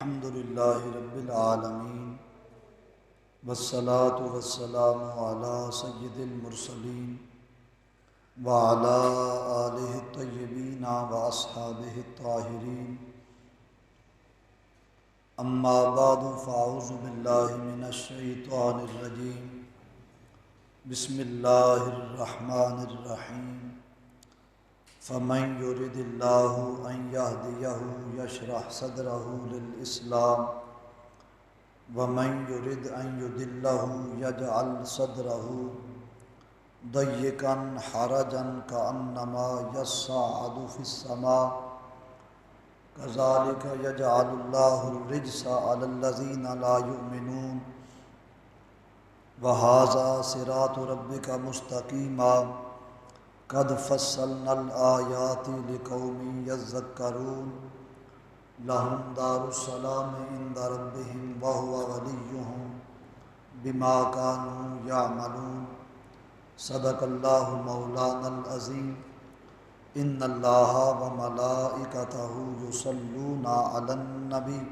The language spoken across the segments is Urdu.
الحمد للہ رب العالمین والصلاة والسلام علی سید المرسلین وعلی آلہ الطیبین واصحابہ الطاہرین اما بعد فاعوذ باللہ من الشیطان الرجیم بسم اللہ الرحمن الرحیم فمن يرد الله أن يهديه يشرح صدره للإسلام ومن يرد أن يضله يجعل صدره ضيقا حرجا كأنما يصعد في السماء كذلك يجعل الله الرجس على الذين لا يؤمنون وهذا صراط ربك مستقيما قد فصلنا الآیات لقوم یذکرون لهم دار السلام عند ربهم وهو وليهم بما كانوا يعملون صدق اللہ مولانا العظیم ان اللہ وملائکتہ یصلون علی النبی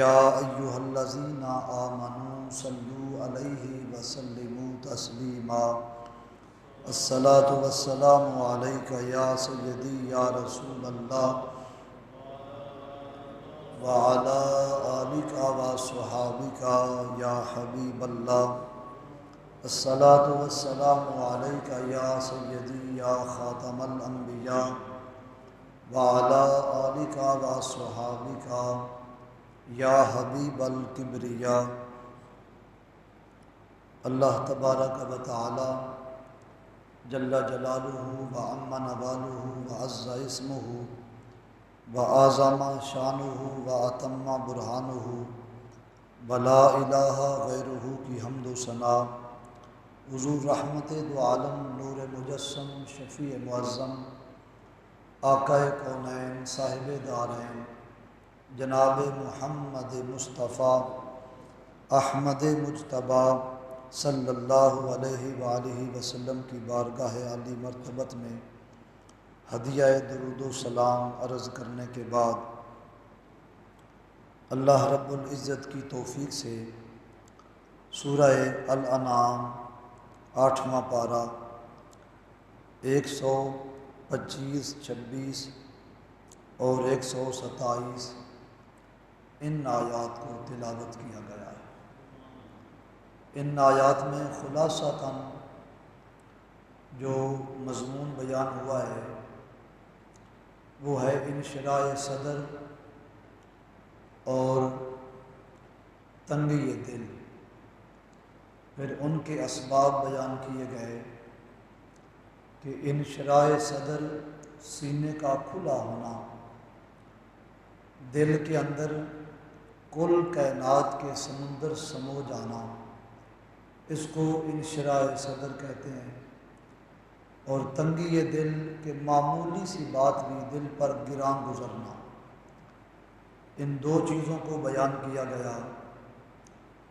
یا ایہا الذین آمنوا صلوا علیہ وسلموا تسلیما الصلاۃ والسلام علیک یا سیدی یا رسول اللہ وعلی آلک وصحابک یا حبیب اللہ الصلاۃ والسلام علیک یا سیدی یا خاتم الانبیاء وعلی آلک وصحابک یا حبیب الکبریاء۔ اللہ تبارک و تعالی جل جلالہ وعم نوالہ وعز اسمہ وعظم شانہ واتم برہانہ ولا الہ غیرہ کی حمد و ثنا حضور رحمت دو عالم نور مجسم شفیع معظم آقا کونین صاحب دارین جناب محمد مصطفیٰ احمد مجتبیٰ صلی اللہ علیہ وآلہ وسلم کی بارگاہ عالی مرتبت میں ہدیہ درود و سلام عرض کرنے کے بعد اللہ رب العزت کی توفیق سے سورہ الانعام 8واں پارہ 125، 26 اور 127 ان آیات کو تلاوت کیا گیا ہے۔ ان آیات میں خلاصتاً جو مضمون بیان ہوا ہے وہ ہے انشراح صدر اور تنگی دل، پھر ان کے اسباب بیان کیے گئے کہ انشراح صدر سینے کا کھلا ہونا، دل کے اندر کل کائنات کے سمندر سمو جانا، اس کو انشراح صدر کہتے ہیں، اور تنگی دل کے معمولی سی بات بھی دل پر گراں گزرنا، ان دو چیزوں کو بیان کیا گیا۔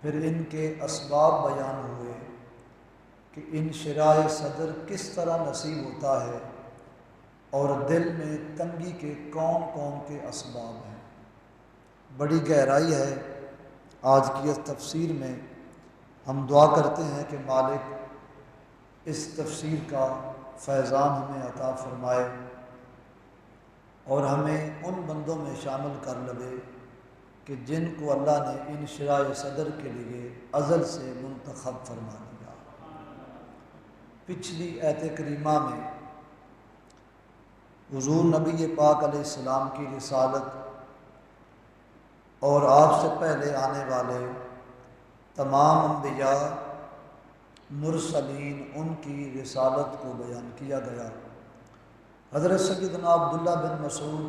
پھر ان کے اسباب بیان ہوئے کہ انشراح صدر کس طرح نصیب ہوتا ہے اور دل میں تنگی کے کون کون کے اسباب ہیں۔ بڑی گہرائی ہے آج کی اس تفسیر میں۔ ہم دعا کرتے ہیں کہ مالک اس تفسیر کا فیضان ہمیں عطا فرمائے اور ہمیں ان بندوں میں شامل کر لے کہ جن کو اللہ نے انشراح صدر کے لیے ازل سے منتخب فرما دیا۔ پچھلی آیت کریمہ میں حضور نبی پاک علیہ السلام کی رسالت اور آپ سے پہلے آنے والے تمام انبیاء مرسلین ان کی رسالت کو بیان کیا گیا۔ حضرت سیدنا عبداللہ بن مسعود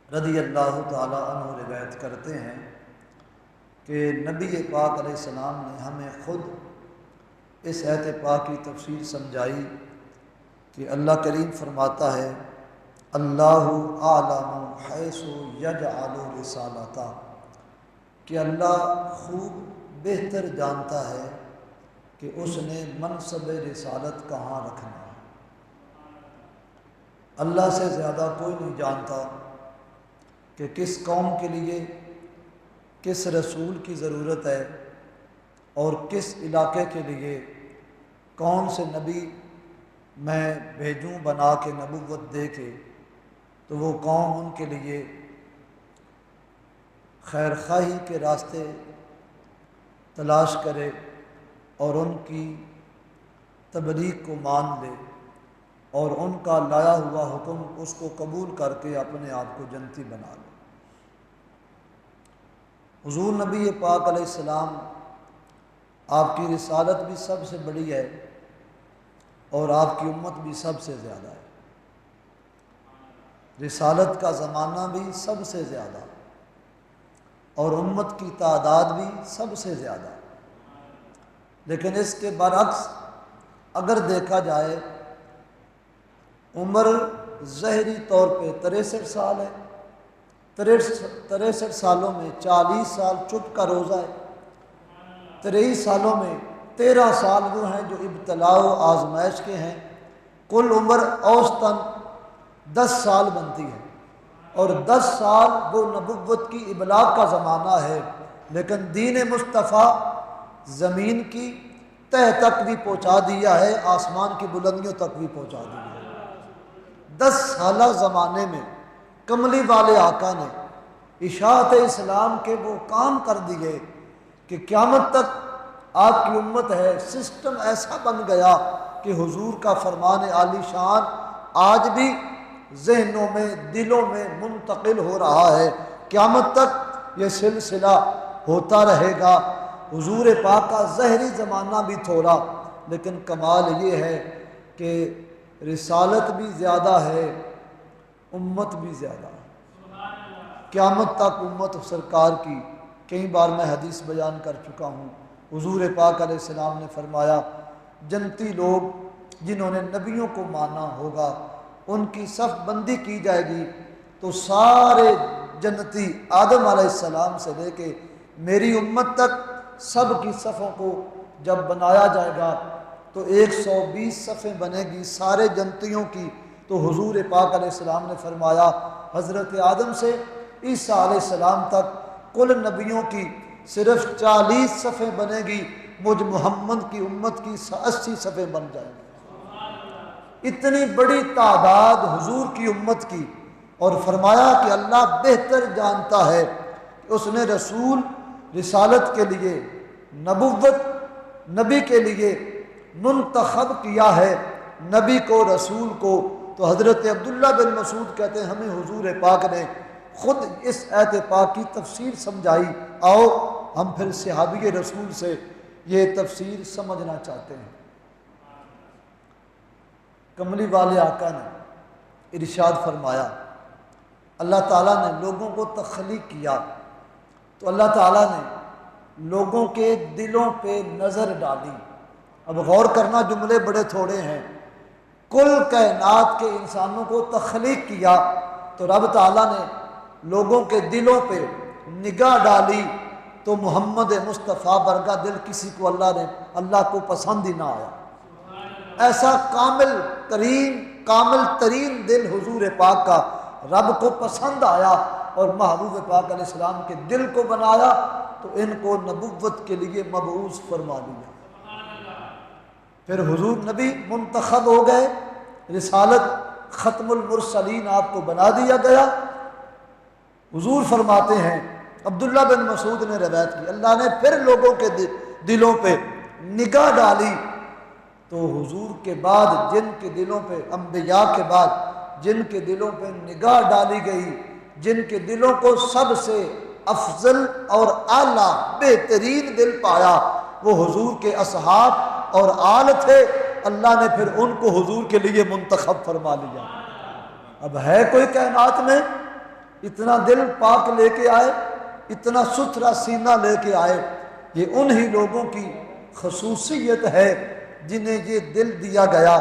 رضی اللہ تعالی عنہ روایت کرتے ہیں کہ نبی پاک علیہ السلام نے ہمیں خود اس آیت پاک کی تفسیر سمجھائی کہ اللہ کریم فرماتا ہے اللہ اعلم حیث یجعل رسالتہ، کہ اللہ خوب بہتر جانتا ہے کہ اس نے منصب رسالت کہاں رکھنا ہے۔ اللہ سے زیادہ کوئی نہیں جانتا کہ کس قوم کے لیے کس رسول کی ضرورت ہے اور کس علاقے کے لیے کون سے نبی میں بھیجوں بنا کے نبوت دے کے، تو وہ قوم ان کے لیے خیر خواہی کے راستے تلاش کرے اور ان کی تبلیغ کو مان لے اور ان کا لایا ہوا حکم اس کو قبول کر کے اپنے آپ کو جنتی بنا لے۔ حضور نبی پاک علیہ السلام، آپ کی رسالت بھی سب سے بڑی ہے اور آپ کی امت بھی سب سے زیادہ ہے۔ رسالت کا زمانہ بھی سب سے زیادہ اور امت کی تعداد بھی سب سے زیادہ، لیکن اس کے برعکس اگر دیکھا جائے عمر ظاہری طور پہ 63 سال ہے، 63 سالوں میں 40 سال چپ کا روزہ ہے، 23 سالوں میں 13 سال وہ ہیں جو ابتلاء و آزمائش کے ہیں، کل عمر اوسطاً 10 سال بنتی ہے، اور 10 سال وہ نبوت کی ابلاغ کا زمانہ ہے، لیکن دین مصطفیٰ زمین کی تہ تک بھی پہنچا دیا ہے، آسمان کی بلندیوں تک بھی پہنچا دیا ہے۔ 10 سالہ زمانے میں کملی والے آقا نے اشاعت اسلام کے وہ کام کر دیے کہ قیامت تک آپ کی امت ہے، سسٹم ایسا بن گیا کہ حضور کا فرمان عالی شان آج بھی ذہنوں میں دلوں میں منتقل ہو رہا ہے، قیامت تک یہ سلسلہ ہوتا رہے گا۔ حضور پاک کا ظاہری زمانہ بھی تھوڑا، لیکن کمال یہ ہے کہ رسالت بھی زیادہ ہے، امت بھی زیادہ ہے، قیامت تک امت سرکار کی۔ کئی بار میں حدیث بیان کر چکا ہوں، حضور پاک علیہ السلام نے فرمایا جنتی لوگ جنہوں نے نبیوں کو مانا ہوگا ان کی صف بندی کی جائے گی تو سارے جنتی آدم علیہ السلام سے لے کے میری امت تک سب کی صفوں کو جب بنایا جائے گا تو 120 صفیں بنے گی سارے جنتیوں کی۔ تو حضور پاک علیہ السلام نے فرمایا حضرت آدم سے عیسیٰ علیہ السلام تک کل نبیوں کی صرف 40 صفیں بنے گی، مجھ محمد کی امت کی 80 صفیں بن جائیں گی۔ اتنی بڑی تعداد حضور کی امت کی، اور فرمایا کہ اللہ بہتر جانتا ہے کہ اس نے رسول رسالت کے لیے نبوت نبی کے لیے منتخب کیا ہے، نبی کو رسول کو۔ تو حضرت عبداللہ بن مسعود کہتے ہیں ہمیں حضور پاک نے خود اس آیت پاک کی تفسیر سمجھائی، آؤ ہم پھر صحابی رسول سے یہ تفسیر سمجھنا چاہتے ہیں۔ کملی والے آقا نے ارشاد فرمایا اللہ تعالیٰ نے لوگوں کو تخلیق کیا تو اللہ تعالیٰ نے لوگوں کے دلوں پہ نظر ڈالی۔ اب غور کرنا، جملے بڑے تھوڑے ہیں۔ کل کائنات کے انسانوں کو تخلیق کیا تو رب تعالیٰ نے لوگوں کے دلوں پہ نگاہ ڈالی تو محمد مصطفیٰ ورگا دل کسی کو اللہ کو پسند ہی نہ آیا۔ ایسا کامل ترین دل حضور پاک کا رب کو پسند آیا اور محبوب پاک علیہ السلام کے دل کو بنایا تو ان کو نبوت کے لیے مبعوث فرما دیا۔ پھر حضور نبی منتخب ہو گئے، رسالت ختم المرسلین آپ کو بنا دیا گیا۔ حضور فرماتے ہیں، عبداللہ بن مسعود نے روایت کی، اللہ نے پھر لوگوں کے دلوں پہ نگاہ ڈالی تو حضور کے بعد جن کے دلوں پہ، انبیاء کے بعد جن کے دلوں پہ نگاہ ڈالی گئی، جن کے دلوں کو سب سے افضل اور اعلیٰ بہترین دل پایا، وہ حضور کے اصحاب اور آل تھے۔ اللہ نے پھر ان کو حضور کے لیے منتخب فرما لیا۔ اب ہے کوئی کائنات میں اتنا دل پاک لے کے آئے، اتنا ستھرا سینہ لے کے آئے؟ یہ انہی لوگوں کی خصوصیت ہے جنہیں یہ دل دیا گیا،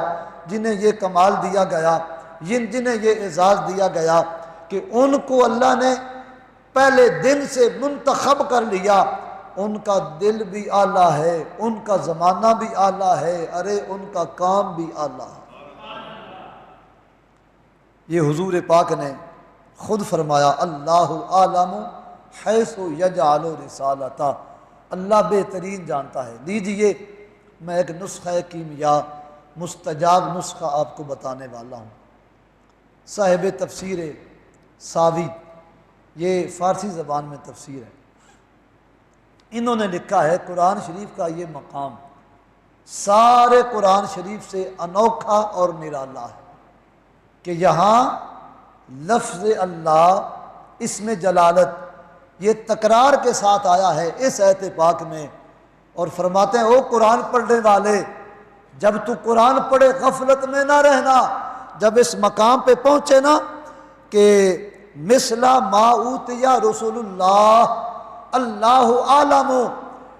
جنہیں یہ کمال دیا گیا، جنہیں یہ اعزاز دیا گیا کہ ان کو اللہ نے پہلے دن سے منتخب کر لیا۔ ان کا دل بھی اعلیٰ ہے، ان کا زمانہ بھی اعلیٰ ہے، ارے ان کا کام بھی اعلیٰ ہے۔ یہ حضور پاک نے خود فرمایا اللہ عالم حیث یجعل رسالتہ، اللہ بہترین جانتا ہے۔ لیجئے میں ایک نسخہ کیمیا، مستجاب نسخہ آپ کو بتانے والا ہوں۔ صاحب تفسیر ساوی، یہ فارسی زبان میں تفسیر ہے، انہوں نے لکھا ہے قرآن شریف کا یہ مقام سارے قرآن شریف سے انوکھا اور نرالا ہے کہ یہاں لفظ اللہ، اسم جلالت یہ تکرار کے ساتھ آیا ہے اس آیت پاک میں، اور فرماتے ہیں او قرآن پڑھنے والے، جب تو قرآن پڑھے غفلت میں نہ رہنا، جب اس مقام پہ پہنچے نا کہ مثلا ما اوتی رسول اللہ، اللہ عالم،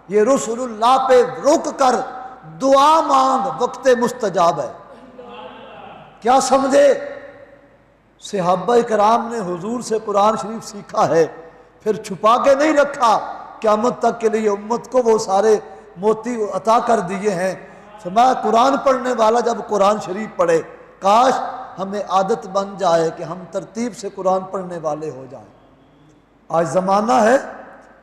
یہ رسول اللہ پہ رک کر دعا مانگ، وقت مستجاب ہے۔ کیا سمجھے؟ صحابہ کرام نے حضور سے قرآن شریف سیکھا ہے، پھر چھپا کے نہیں رکھا، قیامت تک کے لیے امت کو وہ سارے موتی عطا کر دیے ہیں۔ فرمایا قرآن پڑھنے والا جب قرآن شریف پڑھے، کاش ہمیں عادت بن جائے کہ ہم ترتیب سے قرآن پڑھنے والے ہو جائیں۔ آج زمانہ ہے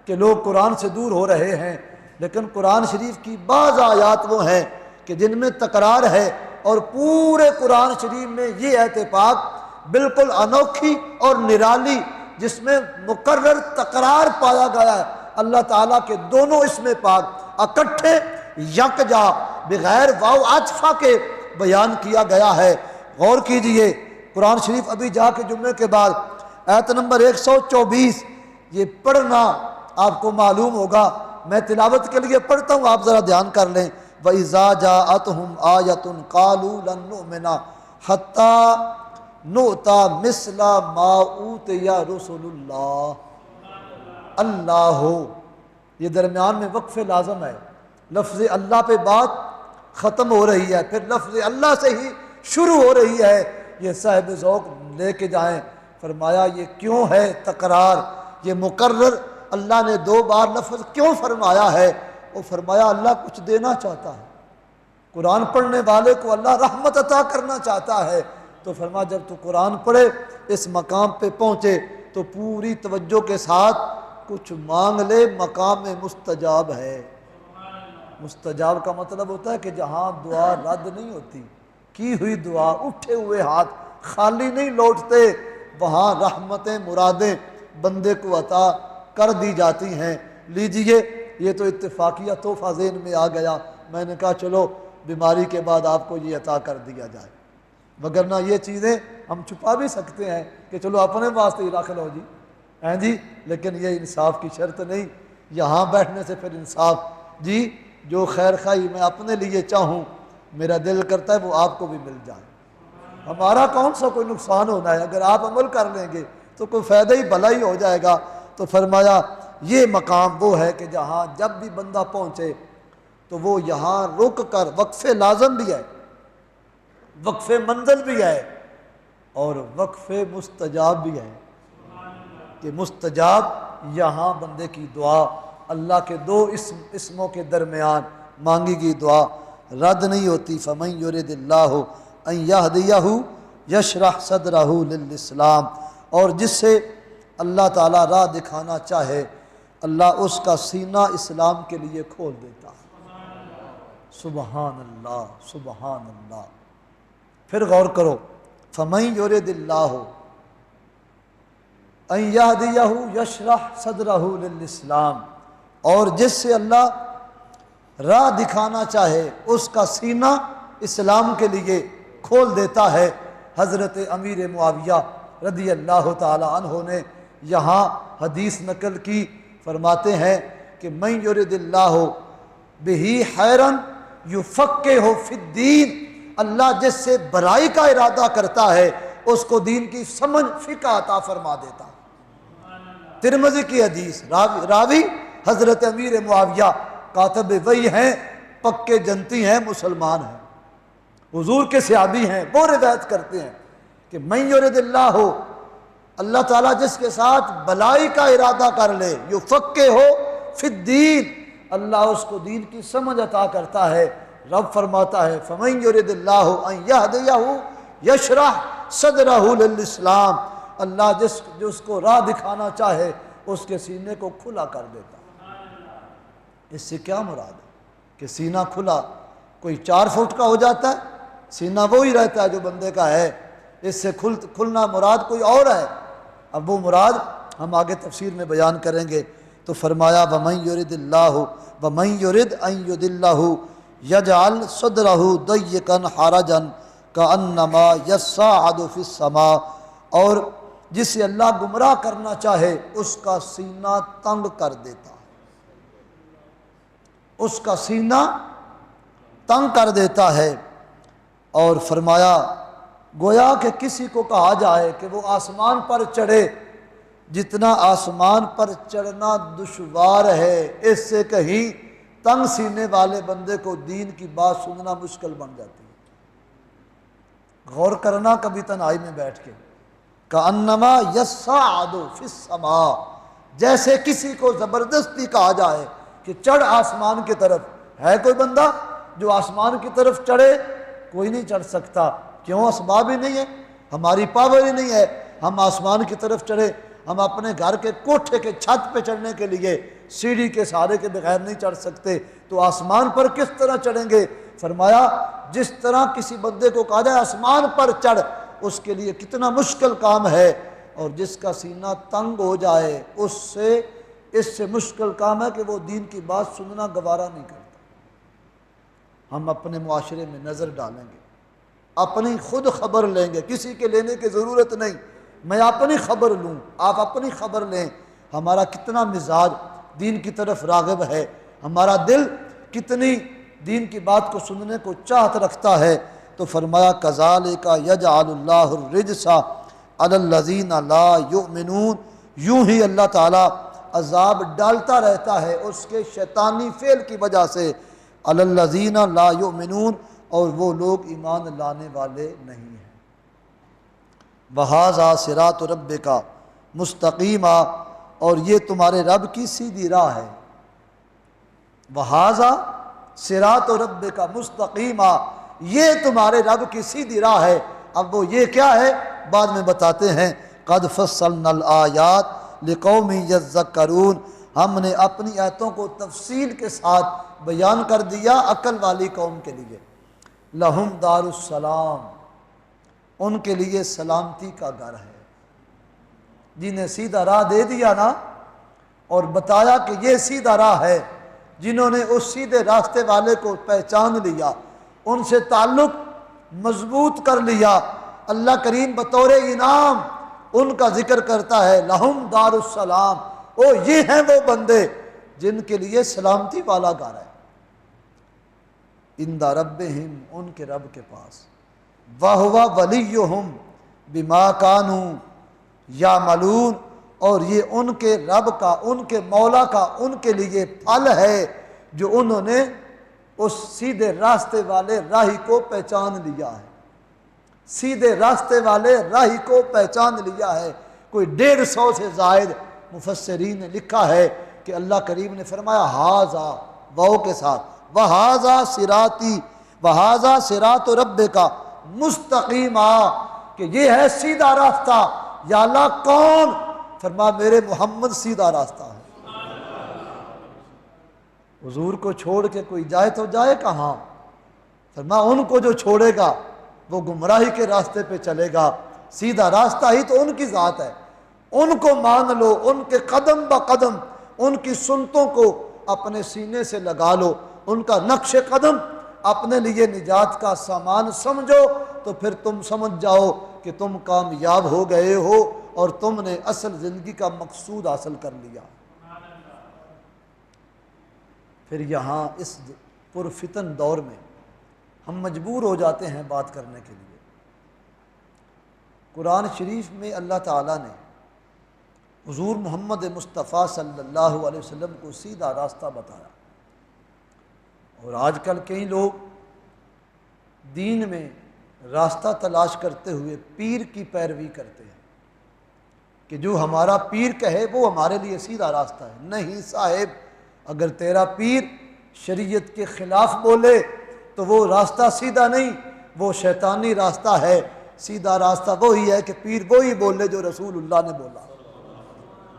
کہ لوگ قرآن سے دور ہو رہے ہیں، لیکن قرآن شریف کی بعض آیات وہ ہیں کہ جن میں تکرار ہے، اور پورے قرآن شریف میں یہ آیت پاک بالکل انوکھی اور نرالی، جس میں مکرر تکرار پایا گیا ہے۔ اللہ تعالیٰ کے دونوں اسم پاک اکٹھے یکجا بغیر واو عطفہ کے بیان کیا گیا ہے۔ غور کیجئے، قرآن شریف ابھی جا کے جمعے کے بعد آیت نمبر 124 یہ پڑھنا آپ کو معلوم ہوگا، میں تلاوت کے لیے پڑھتا ہوں، آپ ذرا دھیان کر لیں۔ وَإِذَا جَاءَتْهُمْ آيَةٌ قَالُوا لَن نُؤْمِنَ حَتَّى نُؤْتَى مِثْلَ مَا أُوتِيَ رُسُلُ اللَّهِ۔ اللہ، یہ درمیان میں وقف لازم ہے، لفظ اللہ پہ بات ختم ہو رہی ہے، پھر لفظ اللہ سے ہی شروع ہو رہی ہے۔ یہ صاحب ذوق لے کے جائیں، فرمایا یہ کیوں ہے تکرار، یہ مکرر اللہ نے 2 بار لفظ کیوں فرمایا ہے؟ وہ فرمایا اللہ کچھ دینا چاہتا ہے، قرآن پڑھنے والے کو اللہ رحمت عطا کرنا چاہتا ہے۔ تو فرمایا جب تو قرآن پڑھے، اس مقام پہ پہنچے تو پوری توجہ کے ساتھ کچھ مانگ لے، مقام مستجاب ہے۔ مستجاب کا مطلب ہوتا ہے کہ جہاں دعا رد نہیں ہوتی، کی ہوئی دعا، اٹھے ہوئے ہاتھ خالی نہیں لوٹتے، وہاں رحمتیں مرادیں بندے کو عطا کر دی جاتی ہیں۔ لیجئے یہ تو اتفاقیہ تحفہ ذہن میں آ گیا، میں نے کہا چلو بیماری کے بعد آپ کو یہ عطا کر دیا جائے، وگرنہ یہ چیزیں ہم چھپا بھی سکتے ہیں کہ چلو اپنے واسطے ہی داخل ہو جی، لیکن یہ انصاف کی شرط نہیں، یہاں بیٹھنے سے پھر انصاف جی، جو خیر خواہی میں اپنے لیے چاہوں، میرا دل کرتا ہے وہ آپ کو بھی مل جائے، ہمارا کون سا کوئی نقصان ہونا ہے، اگر آپ عمل کر لیں گے تو کوئی فائدہ ہی بھلا ہی ہو جائے گا۔ تو فرمایا یہ مقام وہ ہے کہ جہاں جب بھی بندہ پہنچے تو وہ یہاں رک کر، وقف لازم بھی ہے، وقف منزل بھی ہے، اور وقف مستجاب بھی ہے، کہ مستجاب یہاں بندے کی دعا اللہ کے 2 اسموں کے درمیان مانگی گئی دعا رد نہیں ہوتی۔ فَمَن يُرِدِ اللَّهُ أَن يَهْدِيَهُ يَشْرَحْ صَدْرَهُ لِلْإِسْلَامِ، اور جس سے اللہ تعالیٰ راہ دکھانا چاہے اللہ اس کا سینہ اسلام کے لیے کھول دیتا ہے۔ سبحان اللہ، سبحان اللہ۔ پھر غور کرو، فَمَن يُرِدِ اللَّهُ أَن يَهْدِيَهُ يَشْرَحْ صَدْرَهُ لِلْإِسْلَامِ، اور جس سے اللہ راہ دکھانا چاہے اس کا سینہ اسلام کے لیے کھول دیتا ہے۔ حضرت امیر معاویہ رضی اللہ تعالی عنہ نے یہاں حدیث نقل کی، فرماتے ہیں کہ من یرد اللہ بہ خیرا یفقہہ فی الدین، اللہ جس سے برائی کا ارادہ کرتا ہے اس کو دین کی سمجھ فقہ عطا فرما دیتا ہے۔ ترمذی کی حدیث، راوی حضرت امیر معاویہ کاتب وحی ہیں، پکے جنتی ہیں، مسلمان ہیں، حضور کے صحابی ہیں، وہ روایت کرتے ہیں کہ من یرد اللہ، اللہ تعالیٰ جس کے ساتھ بلائی کا ارادہ کر لے، یفقہہ فی الدین، اللہ اس کو دین کی سمجھ عطا کرتا ہے۔ رب فرماتا ہے فَمَن يُرِدِ اللَّهُ أَن يَهْدِيَهُ يَشْرَحْ صَدْرَهُ لِلْإِسْلَامِ، اللہ جس کو راہ دکھانا چاہے اس کے سینے کو کھلا کر دیتا۔ اس سے کیا مراد ہے کہ سینہ کھلا کوئی 4 فٹ کا ہو جاتا ہے؟ سینہ وہی رہتا ہے جو بندے کا ہے، اس سے کھلنا مراد کوئی اور ہے۔ اب وہ مراد ہم آگے تفسیر میں بیان کریں گے۔ تو فرمایا وَمَن يُرِدِ اللَّهُ وَمَن يُرِدْ أَن يُضِلَّهُ يَجْعَلْ صَدْرَهُ ضَيِّقًا حَرَجًا كَأَنَّمَا يَصَّعَّدُ فِي السَّمَاءِ، اور جسے اللہ گمراہ کرنا چاہے اس کا سینہ تنگ کر دیتا ہے، اس کا سینہ تنگ کر دیتا ہے۔ اور فرمایا گویا کہ کسی کو کہا جائے کہ وہ آسمان پر چڑھے، جتنا آسمان پر چڑھنا دشوار ہے اس سے کہیں تنگ سینے والے بندے کو دین کی بات سننا مشکل بن جاتی ہے۔ غور کرنا کبھی تنہائی میں بیٹھ کے، کأنما یصعد فی السماء، جیسے کسی کو زبردستی کہا جائے کہ چڑھ آسمان کی طرف۔ ہے کوئی بندہ جو آسمان کی طرف چڑھے؟ کوئی نہیں چڑھ سکتا۔ کیوں؟ اسباب ہی نہیں ہے، ہماری پاور ہی نہیں ہے ہم آسمان کی طرف چڑھے۔ ہم اپنے گھر کے کوٹھے کے چھت پہ چڑھنے کے لیے سیڑھی کے سہارے کے بغیر نہیں چڑھ سکتے، تو آسمان پر کس طرح چڑھیں گے؟ فرمایا جس طرح کسی بندے کو کہا جائے آسمان پر چڑھ، اس کے لیے کتنا مشکل کام ہے، اور جس کا سینہ تنگ ہو جائے اس سے مشکل کام ہے کہ وہ دین کی بات سننا گوارا نہیں کرتا۔ ہم اپنے معاشرے میں نظر ڈالیں گے، اپنی خود خبر لیں گے، کسی کے لینے کی ضرورت نہیں، میں اپنی خبر لوں، آپ اپنی خبر لیں۔ ہمارا کتنا مزاج دین کی طرف راغب ہے، ہمارا دل کتنی دین کی بات کو سننے کو چاہت رکھتا ہے۔ تو فرمایا کذالک یجعل اللہ الرجس علی الذین لا یؤمنون، یوں ہی اللہ تعالیٰ عذاب ڈالتا رہتا ہے اس کے شیطانی فعل کی وجہ سے، علی الذین لا یؤمنون، اور وہ لوگ ایمان لانے والے نہیں ہیں۔ وَهَذَا صِرَاطُ رَبِّكَ مُسْتَقِیمًا، اور یہ تمہارے رب کی سیدھی راہ ہے۔ وَهَذَا صِرَاطُ رَبِّكَ مُسْتَقِیمًا، یہ تمہارے رب کی سیدھی راہ ہے۔ اب وہ یہ کیا ہے بعد میں بتاتے ہیں۔ قَدْ فَصَّلْنَا الْآيَاتِ لِقَوْمٍ يَذَّكَّرُونَ، ہم نے اپنی آیتوں کو تفصیل کے ساتھ بیان کر دیا عقل والی قوم کے لیے۔ لَهُمْ دَارُ السَّلَامِ، ان کے لیے سلامتی کا گھر ہے۔ جنہیں سیدھا راہ دے دیا نا اور بتایا کہ یہ سیدھا راہ ہے، جنہوں نے اس سیدھے راستے والے کو پہچان لیا، ان سے تعلق مضبوط کر لیا، اللہ کریم بطور انعام ان کا ذکر کرتا ہے لہم دار السلام، او یہ ہیں وہ بندے جن کے لیے سلامتی والا گھر ہے۔ عند ربہم، ان کے رب کے پاس، وَهُوَ وَلِيُّهُمْ بِمَا كَانُوا يَعْمَلُونَ، اور یہ ان کے رب کا، ان کے مولا کا ان کے لیے پھل ہے جو انہوں نے اس سیدھے راستے والے راہی کو پہچان لیا ہے۔ سیدھے راستے والے راہی کو پہچان لیا ہے۔ کوئی 150 سے زائد مفسرین نے لکھا ہے کہ اللہ کریم نے فرمایا ہاذا، واو کے ساتھ، وہذا صراطی، وہذا صراط ربک مستقیما، کہ یہ ہے سیدھا راستہ۔ یا اللہ کون؟ فرمایا میرے محمد سیدھا راستہ ہے۔ حضور کو چھوڑ کے کوئی جائے تو جائے کہاں؟ فرمایا ان کو جو چھوڑے گا وہ گمراہی کے راستے پہ چلے گا، سیدھا راستہ ہی تو ان کی ذات ہے۔ ان کو مان لو، ان کے قدم با قدم، ان کی سنتوں کو اپنے سینے سے لگا لو، ان کا نقش قدم اپنے لیے نجات کا سامان سمجھو، تو پھر تم سمجھ جاؤ کہ تم کامیاب ہو گئے ہو اور تم نے اصل زندگی کا مقصود حاصل کر لیا۔ پھر یہاں اس پرفتن دور میں ہم مجبور ہو جاتے ہیں بات کرنے کے لیے۔ قرآن شریف میں اللہ تعالیٰ نے حضور محمد مصطفیٰ صلی اللہ علیہ وسلم کو سیدھا راستہ بتایا، اور آج کل کئی لوگ دین میں راستہ تلاش کرتے ہوئے پیر کی پیروی کرتے ہیں کہ جو ہمارا پیر کہے وہ ہمارے لیے سیدھا راستہ ہے۔ نہیں صاحب، اگر تیرا پیر شریعت کے خلاف بولے تو وہ راستہ سیدھا نہیں، وہ شیطانی راستہ ہے۔ سیدھا راستہ وہی ہے کہ پیر وہی بولے جو رسول اللہ نے بولا،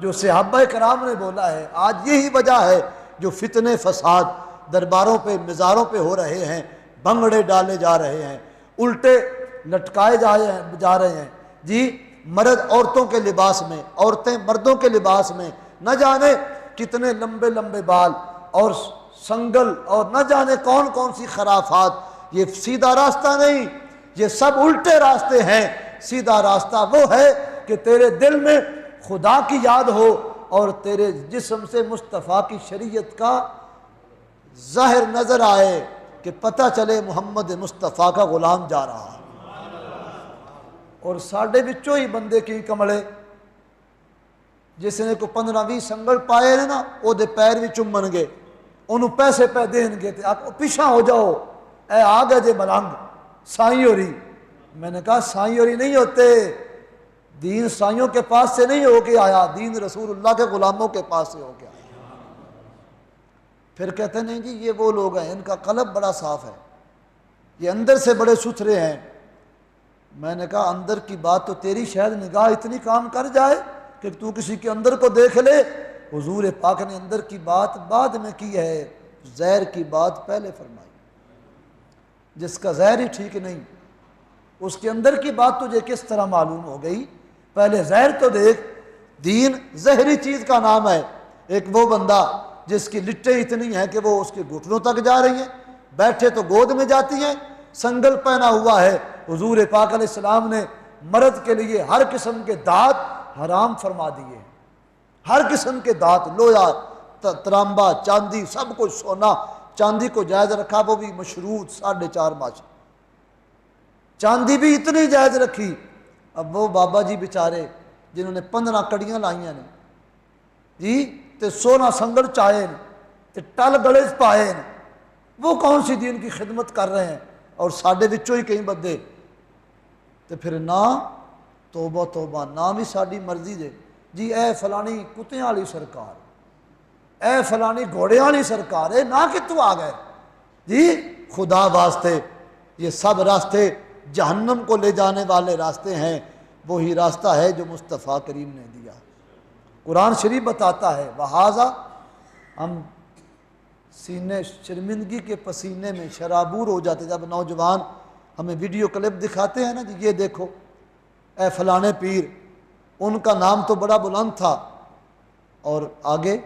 جو صحابہ کرام نے بولا ہے۔ آج یہی وجہ ہے جو فتنے فساد درباروں پہ مزاروں پہ ہو رہے ہیں، بھنگڑے ڈالے جا رہے ہیں، الٹے لٹکائے جا رہے ہیں جی، مرد عورتوں کے لباس میں، عورتیں مردوں کے لباس میں، نہ جانے کتنے لمبے لمبے بال اور سنگل اور نہ جانے کون کون سی خرافات۔ یہ سیدھا راستہ نہیں، یہ سب الٹے راستے ہیں۔ سیدھا راستہ وہ ہے کہ تیرے دل میں خدا کی یاد ہو اور تیرے جسم سے مصطفیٰ کی شریعت کا ظاہر نظر آئے، کہ پتہ چلے محمد مصطفیٰ کا غلام جا رہا ہے۔ اور ساڈے وچوں ہی بندے کی کملے جس نے کو 15-20 سنگل پائے نے نا، وہ دے پیر بھی چومن گے، انہوں پیسے پہ دین گے، آپ پیچھا ہو جاؤ، اے آگے جے ملنگ سائیں ہوری۔ میں نے کہا سائیں ہوری نہیں ہوتے، دین سائیوں کے پاس سے نہیں ہو کے آیا، دین رسول اللہ کے غلاموں کے پاس سے ہو کے آیا۔ پھر کہتے ہیں نہیں جی یہ وہ لوگ ہیں، ان کا قلب بڑا صاف ہے، یہ اندر سے بڑے ستھرے ہیں۔ میں نے کہا اندر کی بات تو تیری شاید نگاہ اتنی کام کر جائے کہ تو کسی کے اندر کو دیکھ لے۔ حضور پاک نے اندر کی بات بعد میں کی ہے، ظاہر کی بات پہلے فرمائی۔ جس کا ظاہر ہی ٹھیک نہیں، اس کے اندر کی بات تجھے کس طرح معلوم ہو گئی؟ پہلے ظاہر تو دیکھ۔ دین ظاہری چیز کا نام ہے۔ ایک وہ بندہ جس کی لٹیں اتنی ہیں کہ وہ اس کے گھٹنوں تک جا رہی ہیں، بیٹھے تو گود میں جاتی ہیں، سنگل پہنا ہوا ہے۔ حضور پاک علیہ السلام نے مرد کے لیے ہر قسم کے دانت حرام فرما دیے، ہر قسم کے دانت، لویا، ترامبا، چاندی، سب کچھ سونا چاندی کو جائز رکھا، وہ بھی مشروط 4.5 ماچ، چاندی بھی اتنی جائز رکھی۔ اب وہ بابا جی بیچارے جنہوں نے 15 کڑیاں لائیاں نے جی، تے 16 سنگل چائے نے، تے ٹل گلے پائے نے، وہ کون سی دین کی خدمت کر رہے ہیں؟ اور ساڈے وچوں ہی کئی بندے تے پھر نہ توبہ توبہ، نہ بھی ساڈی مرضی دے جی، اے فلانی کتیاں والی سرکار، اے فلانی گھوڑیاں والی سرکار، اے نہ کہ تو آ گئے جی۔ خدا واسطے یہ سب راستے جہنم کو لے جانے والے راستے ہیں، وہی راستہ ہے جو مصطفیٰ کریم نے دیا۔ قرآن شریف بتاتا ہے وہذا، ہم سینے شرمندگی کے پسینے میں شرابور ہو جاتے جب نوجوان ہمیں ویڈیو کلپ دکھاتے ہیں نا جی، یہ دیکھو اے فلانے پیر، ان کا نام تو بڑا بلند تھا، اور آگے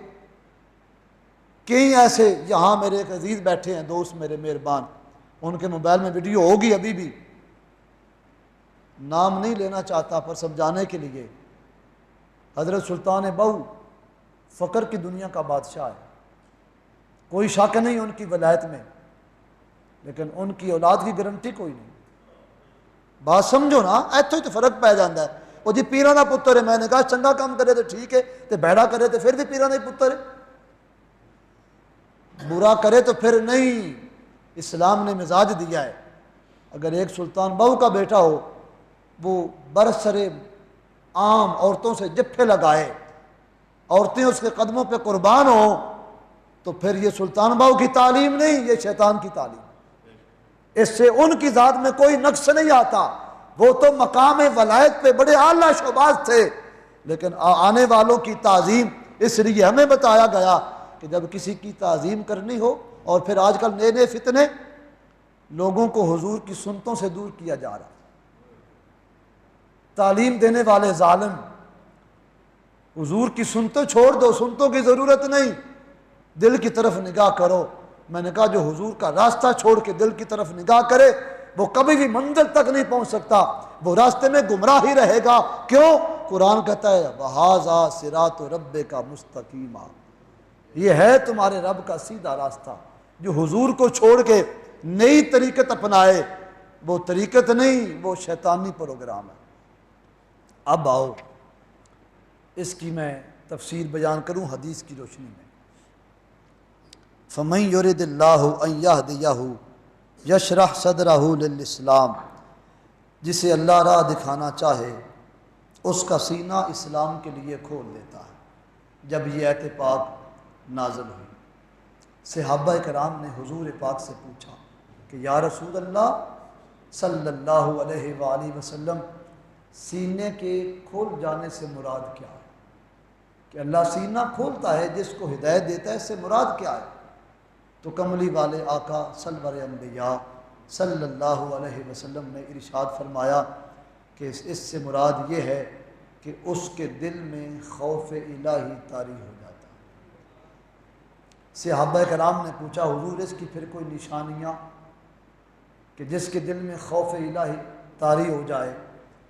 کئی ایسے، یہاں میرے ایک عزیز بیٹھے ہیں دوست میرے مہربان، ان کے موبائل میں ویڈیو ہوگی ابھی بھی، نام نہیں لینا چاہتا پر سمجھانے کے لیے، حضرت سلطان بہو فقر کی دنیا کا بادشاہ ہے، کوئی شک نہیں ان کی ولایت میں، لیکن ان کی اولاد کی گارنٹی کوئی نہیں۔ بات سمجھو نا، ایتھوں ہی تو فرق پہ جاتا ہے۔ وہ جی پیران دا پتر ہے، میں نے کہا چنگا کام کرے تو ٹھیک ہے، تے بھڑا کرے تو پھر بھی پیران دا پتر ہے، برا کرے تو پھر نہیں۔ اسلام نے مزاج دیا ہے، اگر ایک سلطان بہو کا بیٹا ہو، وہ برسرے عام عورتوں سے جفے لگائے، عورتیں اس کے قدموں پہ قربان ہوں، تو پھر یہ سلطان بہو کی تعلیم نہیں، یہ شیطان کی تعلیم۔ اس سے ان کی ذات میں کوئی نقص نہیں آتا، وہ تو مقام ولایت پہ بڑے اعلیٰ شعباز تھے، لیکن آنے والوں کی تعظیم اس لیے ہمیں بتایا گیا کہ جب کسی کی تعظیم کرنی ہو، اور پھر آج کل نئے نئے فتنے، لوگوں کو حضور کی سنتوں سے دور کیا جا رہا، تعلیم دینے والے ظالم، حضور کی سنتیں چھوڑ دو، سنتوں کی ضرورت نہیں، دل کی طرف نگاہ کرو۔ میں نے کہا جو حضور کا راستہ چھوڑ کے دل کی طرف نگاہ کرے وہ کبھی بھی منزل تک نہیں پہنچ سکتا، وہ راستے میں گمراہ ہی رہے گا۔ کیوں؟ قرآن کہتا ہے وَهَذَا صِرَاطُ رَبِّكَ مُسْتَقِيمًا، یہ ہے تمہارے رب کا سیدھا راستہ۔ جو حضور کو چھوڑ کے نئی طریقت اپنائے، وہ طریقت نہیں، وہ شیطانی پروگرام ہے۔ اب آؤ اس کی میں تفسیر بیان کروں حدیث کی روشنی میں۔ فَمَن يُرِدِ اللَّهُ أَن يَهْدِيَهُ يَشْرَحْ صَدْرَهُ لِلْإِسْلَامِ، جسے اللہ راہ دکھانا چاہے اس کا سینہ اسلام کے لیے کھول دیتا ہے۔ جب یہ آیت پاک نازل ہوئی، صحابہ کرام نے حضور پاک سے پوچھا کہ یا رسول اللہ، صلی اللہ علیہ وآلہ وسلم سینے کے کھول جانے سے مراد کیا ہے؟ کہ اللہ سینہ کھولتا ہے، جس کو ہدایت دیتا ہے، اس سے مراد کیا ہے؟ تو کملی والے آقا سرور انبیاء صلی اللہ علیہ وسلم نے ارشاد فرمایا کہ اس سے مراد یہ ہے کہ اس کے دل میں خوف الہی طاری ہو جاتا ہے۔ صحابہ کرام نے پوچھا حضور اس کی پھر کوئی نشانیاں، کہ جس کے دل میں خوف الہی طاری ہو جائے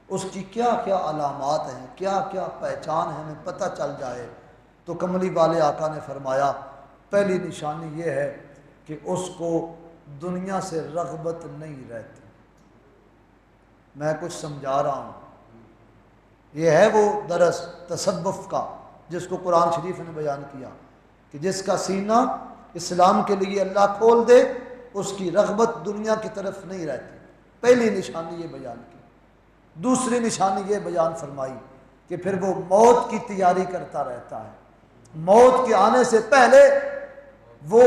اس کی کیا کیا علامات ہیں، کیا کیا پہچان ہے، ہمیں پتہ چل جائے؟ تو کملی والے آقا نے فرمایا پہلی نشانی یہ ہے کہ اس کو دنیا سے رغبت نہیں رہتی۔ میں کچھ سمجھا رہا ہوں، یہ ہے وہ درس تصوف کا جس کو قرآن شریف نے بیان کیا کہ جس کا سینہ اسلام کے لیے اللہ کھول دے اس کی رغبت دنیا کی طرف نہیں رہتی۔ پہلی نشانی یہ بیان کی۔ دوسری نشانی یہ بیان فرمائی کہ پھر وہ موت کی تیاری کرتا رہتا ہے، موت کے آنے سے پہلے وہ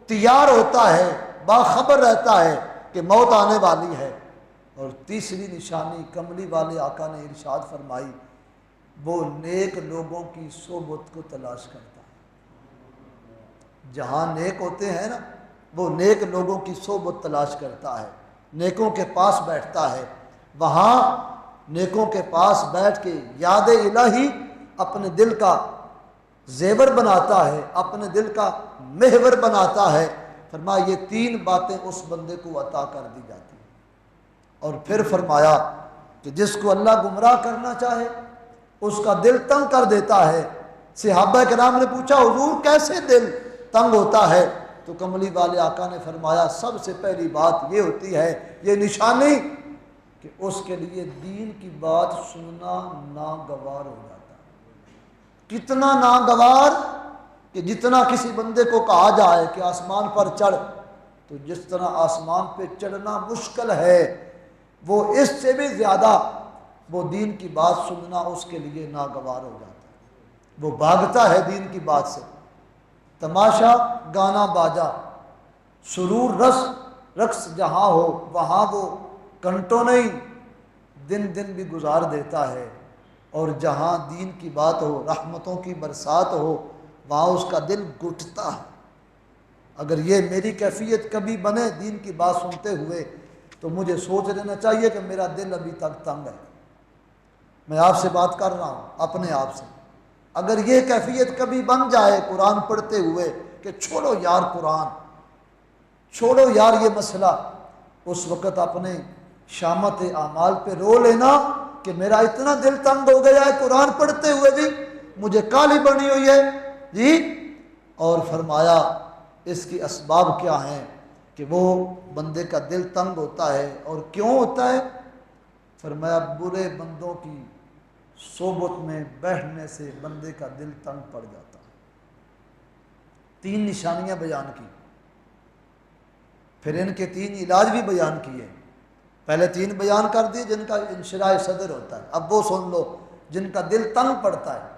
تیار ہوتا ہے، باخبر رہتا ہے کہ موت آنے والی ہے۔ اور تیسری نشانی کملی والے آقا نے ارشاد فرمائی وہ نیک لوگوں کی صحبت کو تلاش کرتا ہے۔ جہاں نیک ہوتے ہیں نا، وہ نیک لوگوں کی صحبت تلاش کرتا ہے، نیکوں کے پاس بیٹھتا ہے، وہاں نیکوں کے پاس بیٹھ کے یاد الہی اپنے دل کا زیور بناتا ہے، اپنے دل کا محور بناتا ہے۔ فرمایا یہ تین باتیں اس بندے کو عطا کر دی جاتی ہیں۔ اور پھر فرمایا کہ جس کو اللہ گمراہ کرنا چاہے اس کا دل تنگ کر دیتا ہے۔ صحابہ کرام نے پوچھا حضور کیسے دل تنگ ہوتا ہے؟ تو کملی والے آقا نے فرمایا سب سے پہلی بات یہ ہوتی ہے، یہ نشانی کہ اس کے لیے دین کی بات سننا ناگوار ہو جاتا ہے۔ کتنا ناگوار کہ جتنا کسی بندے کو کہا جائے کہ آسمان پر چڑھ، تو جس طرح آسمان پہ چڑھنا مشکل ہے وہ اس سے بھی زیادہ وہ دین کی بات سننا اس کے لیے ناگوار ہو جاتا ہے، وہ بھاگتا ہے دین کی بات سے۔ تماشا گانا باجا سرور رقص جہاں ہو وہاں وہ گھنٹوں نہیں دن بھی گزار دیتا ہے، اور جہاں دین کی بات ہو رحمتوں کی برسات ہو وہاں اس کا دل گھٹتا ہے۔ اگر یہ میری کیفیت کبھی بنے دین کی بات سنتے ہوئے تو مجھے سوچ لینا چاہیے کہ میرا دل ابھی تک تنگ ہے۔ میں آپ سے بات کر رہا ہوں اپنے آپ سے، اگر یہ کیفیت کبھی بن جائے قرآن پڑھتے ہوئے کہ چھوڑو یار قرآن، چھوڑو یار یہ مسئلہ، اس وقت اپنے شامت اعمال پہ رو لینا کہ میرا اتنا دل تنگ ہو گیا ہے قرآن پڑھتے ہوئے بھی مجھے کالی بنی ہوئی ہے جی۔ اور فرمایا اس کی اسباب کیا ہیں کہ وہ بندے کا دل تنگ ہوتا ہے اور کیوں ہوتا ہے؟ فرمایا برے بندوں کی صحبت میں بیٹھنے سے بندے کا دل تنگ پڑ جاتا ہے۔ تین نشانیاں بیان کی، پھر ان کے تین علاج بھی بیان کیے۔ پہلے تین بیان کر دیے جن کا انشراح صدر ہوتا ہے، اب وہ سن لو جن کا دل تنگ پڑتا ہے۔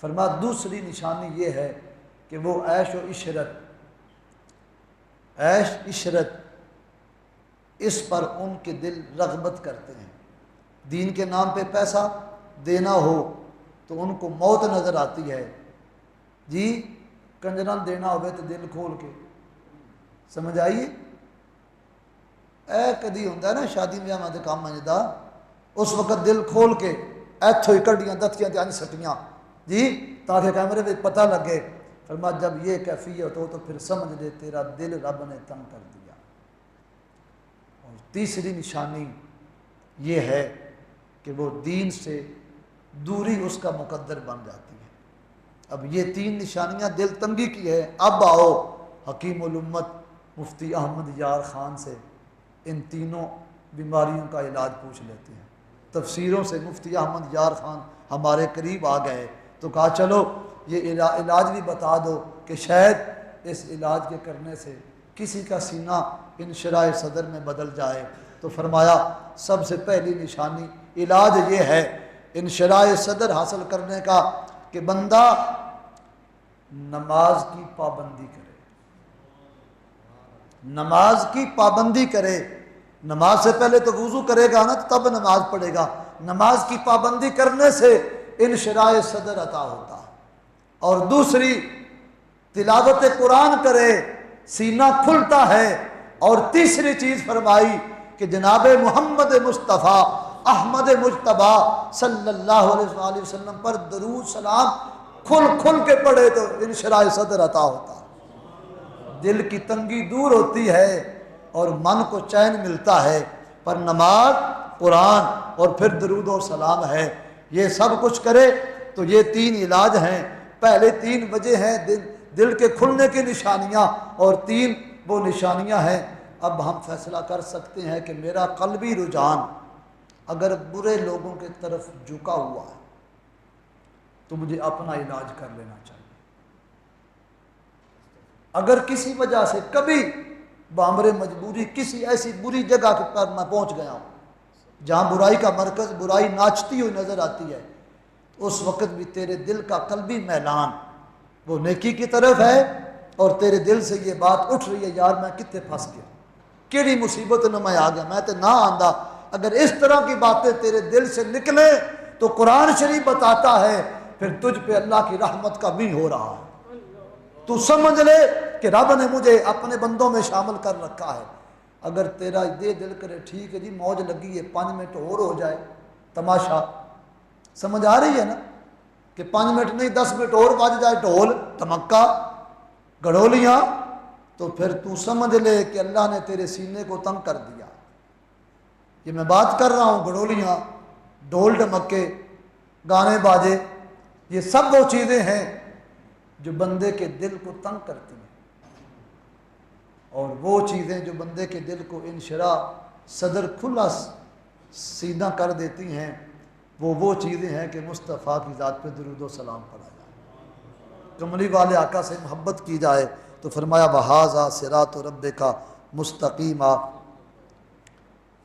فرمایا دوسری نشانی یہ ہے کہ وہ عیش و عشرت اس پر ان کے دل رغبت کرتے ہیں۔ دین کے نام پہ پیسہ دینا ہو تو ان کو موت نظر آتی ہے جی، کنجران دینا ہوئے تو دل کھول کے سمجھ آئیے۔ کدی ہوتا ہے نا شادی بیاہ میں کام آجدا اس وقت دل کھول کے ایتھو ہی کڈیاں دتیاں تے سٹیاں جی تاکہ کیمرے میں پتہ لگے۔ فرمایا جب یہ کیفیت ہو تو پھر سمجھ لے تیرا دل رب نے تنگ کر دیا۔ اور تیسری نشانی یہ ہے کہ وہ دین سے دوری اس کا مقدر بن جاتی ہے۔ اب یہ تین نشانیاں دل تنگی کی ہے۔ اب آؤ حکیم الامت مفتی احمد یار خان سے ان تینوں بیماریوں کا علاج پوچھ لیتے ہیں۔ تفسیروں سے مفتی احمد یار خان ہمارے قریب آ گئے تو کہا چلو یہ علاج بھی بتا دو کہ شاید اس علاج کے کرنے سے کسی کا سینہ انشراح صدر میں بدل جائے۔ تو فرمایا سب سے پہلی نشانی علاج یہ ہے انشراح صدر حاصل کرنے کا کہ بندہ نماز کی پابندی کرے، نماز کی پابندی کرے۔ نماز سے پہلے تو وضو کرے گا نا، تو تب نماز پڑھے گا۔ نماز کی پابندی کرنے سے انشراح صدر عطا ہوتا ہے۔ اور دوسری، تلاوت قرآن کرے، سینہ کھلتا ہے۔ اور تیسری چیز فرمائی کہ جناب محمد مصطفیٰ احمد مجتبی صلی اللہ علیہ وآلہ وسلم پر درود سلام کھل کھل کے پڑھے تو انشراح صدر عطا ہوتا ہے، دل کی تنگی دور ہوتی ہے اور من کو چین ملتا ہے۔ پر نماز، قرآن اور پھر درود و سلام ہے، یہ سب کچھ کرے تو یہ 3 علاج ہیں۔ پہلے 3 وجہ ہیں دل کے کھلنے کی نشانیاں، اور 3 وہ نشانیاں ہیں۔ اب ہم فیصلہ کر سکتے ہیں کہ میرا قلبی رجحان اگر برے لوگوں کی طرف جھکا ہوا ہے تو مجھے اپنا علاج کر لینا چاہیے۔ اگر کسی وجہ سے کبھی بامر مجبوری کسی ایسی بری جگہ پر میں پہنچ گیا ہوں جہاں برائی کا مرکز، برائی ناچتی ہوئی نظر آتی ہے، تو اس وقت بھی تیرے دل کا قلبی میلان وہ نیکی کی طرف ہے، اور تیرے دل سے یہ بات اٹھ رہی ہے، یار میں کتنے پھنس گیا، کیڑی مصیبت نہ میں آ گیا، میں تو نہ آندہ۔ اگر اس طرح کی باتیں تیرے دل سے نکلیں تو قرآن شریف بتاتا ہے پھر تجھ پہ اللہ کی رحمت کا بھی ہو رہا ہے۔ تو سمجھ لے کہ رب نے مجھے اپنے بندوں میں شامل کر رکھا ہے۔ اگر تیرا یہ دل کرے ٹھیک ہے جی موج لگی ہے، 5 منٹ اور ہو جائے تماشا، سمجھ آ رہی ہے نا کہ 5 منٹ نہیں 10 منٹ اور بج جائے ڈھول دھمکا گڑولیاں، تو پھر تو سمجھ لے کہ اللہ نے تیرے سینے کو تنگ کر دیا۔ یہ میں بات کر رہا ہوں گڑولیاں، ڈھول ڈھمکے، گانے باجے، یہ سب وہ چیزیں ہیں جو بندے کے دل کو تنگ کرتی ہیں، اور وہ چیزیں جو بندے کے دل کو انشراح صدر کھلا سینہ کر دیتی ہیں، وہ چیزیں ہیں کہ مصطفیٰ کی ذات پہ درود و سلام پڑھا جائے، کملی والے آقا سے محبت کی جائے۔ تو فرمایا بہذا صراط ربک مستقیما،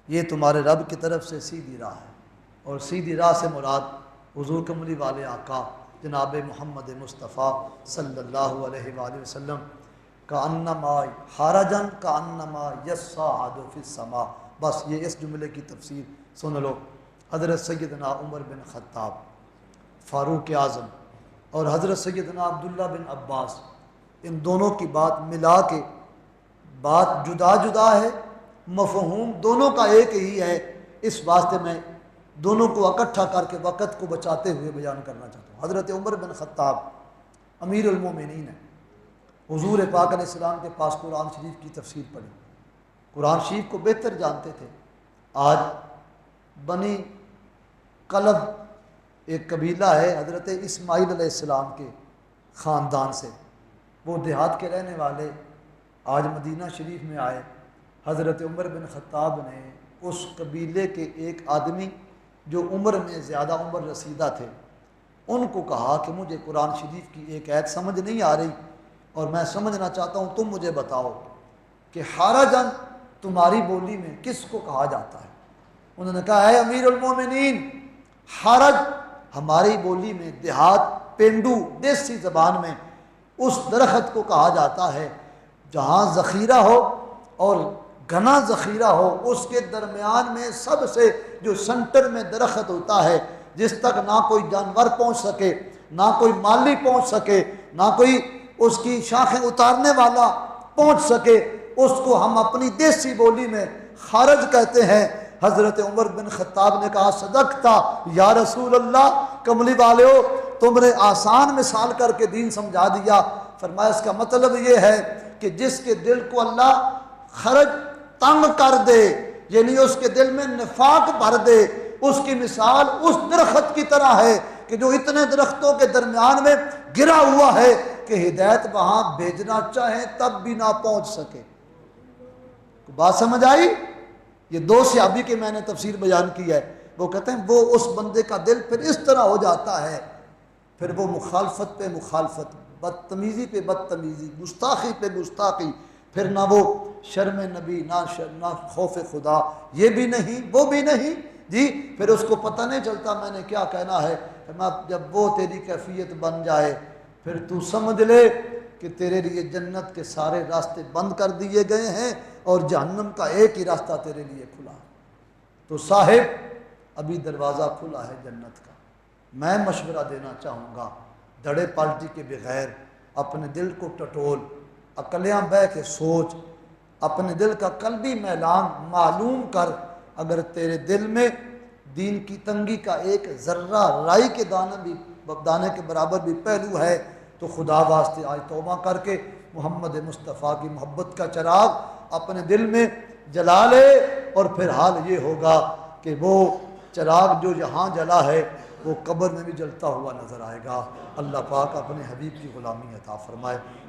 یہ تمہارے رب کی طرف سے سیدھی راہ ہے، اور سیدھی راہ سے مراد حضور کملی والے آقا جناب محمد مصطفیٰ صلی اللہ علیہ وآلہ وسلم کا انما حرجن کا انما یصعد فی السماء۔ بس یہ اس جملے کی تفسیر سن لو۔ حضرت سیدنا عمر بن خطاب، فاروق اعظم اور حضرت سیدنا عبداللہ بن عباس، ان دونوں کی بات ملا کے، بات جدا جدا ہے، مفہوم دونوں کا ایک ہی ہے، اس واسطے میں دونوں کو اکٹھا کر کے وقت کو بچاتے ہوئے بیان کرنا چاہتا ہوں۔ حضرت عمر بن خطاب امیر المومنین ہیں، حضور پاک علیہ السلام کے پاس قرآن شریف کی تفسیر پڑھی، قرآن شریف کو بہتر جانتے تھے۔ آج بنی قلب ایک قبیلہ ہے حضرت اسماعیل علیہ السلام کے خاندان سے، وہ دیہات کے رہنے والے آج مدینہ شریف میں آئے۔ حضرت عمر بن خطاب نے اس قبیلے کے ایک آدمی جو عمر میں زیادہ عمر رسیدہ تھے، ان کو کہا کہ مجھے قرآن شریف کی ایک آیت سمجھ نہیں آ رہی اور میں سمجھنا چاہتا ہوں، تم مجھے بتاؤ کہ حرجن تمہاری بولی میں کس کو کہا جاتا ہے؟ انہوں نے کہا اے امیر المومنین، حرج ہماری بولی میں دیہات پینڈو دیسی زبان میں اس درخت کو کہا جاتا ہے جہاں ذخیرہ ہو اور گھنا ذخیرہ ہو، اس کے درمیان میں سب سے جو سنٹر میں درخت ہوتا ہے جس تک نہ کوئی جانور پہنچ سکے، نہ کوئی مالی پہنچ سکے، نہ کوئی اس کی شاخیں اتارنے والا پہنچ سکے، اس کو ہم اپنی دیسی بولی میں خارج کہتے ہیں۔ حضرت عمر بن خطاب نے کہا صدقتا یا رسول اللہ، کملی والے ہو تم نے آسان مثال کر کے دین سمجھا دیا۔ فرمایا اس کا مطلب یہ ہے کہ جس کے دل کو اللہ خرج تنگ کر دے، یعنی اس کے دل میں نفاق بھر دے، اس کی مثال اس درخت کی طرح ہے کہ جو اتنے درختوں کے درمیان میں گرا ہوا ہے کہ ہدایت وہاں بھیجنا چاہیں تب بھی نہ پہنچ سکے۔ بات سمجھ آئی؟ یہ 2 صحابی کے میں نے تفسیر بیان کی ہے، وہ کہتے ہیں وہ اس بندے کا دل پھر اس طرح ہو جاتا ہے، پھر وہ مخالفت پہ مخالفت، بدتمیزی پہ بدتمیزی، گستاخی پہ گستاخی، پھر نہ وہ شرم نبی نہ خوف خدا، یہ بھی نہیں وہ بھی نہیں جی، پھر اس کو پتہ نہیں چلتا میں نے کیا کہنا ہے۔ جب وہ تیری کیفیت بن جائے پھر تو سمجھ لے کہ تیرے لیے جنت کے سارے راستے بند کر دیے گئے ہیں، اور جہنم کا ایک ہی راستہ تیرے لیے کھلا ہے۔ تو صاحب ابھی دروازہ کھلا ہے جنت کا، میں مشورہ دینا چاہوں گا، دڑے پالٹی کے بغیر اپنے دل کو ٹٹول، عقلیاں بہ کے سوچ، اپنے دل کا قلبی میلان معلوم کر۔ اگر تیرے دل میں دین کی تنگی کا ایک ذرہ رائی کے دانے کے برابر بھی پہلو ہے تو خدا واسطے آج توبہ کر کے محمد مصطفیٰ کی محبت کا چراغ اپنے دل میں جلا لے، اور پھر حال یہ ہوگا کہ وہ چراغ جو یہاں جلا ہے وہ قبر میں بھی جلتا ہوا نظر آئے گا۔ اللہ پاک اپنے حبیب کی غلامی عطا فرمائے۔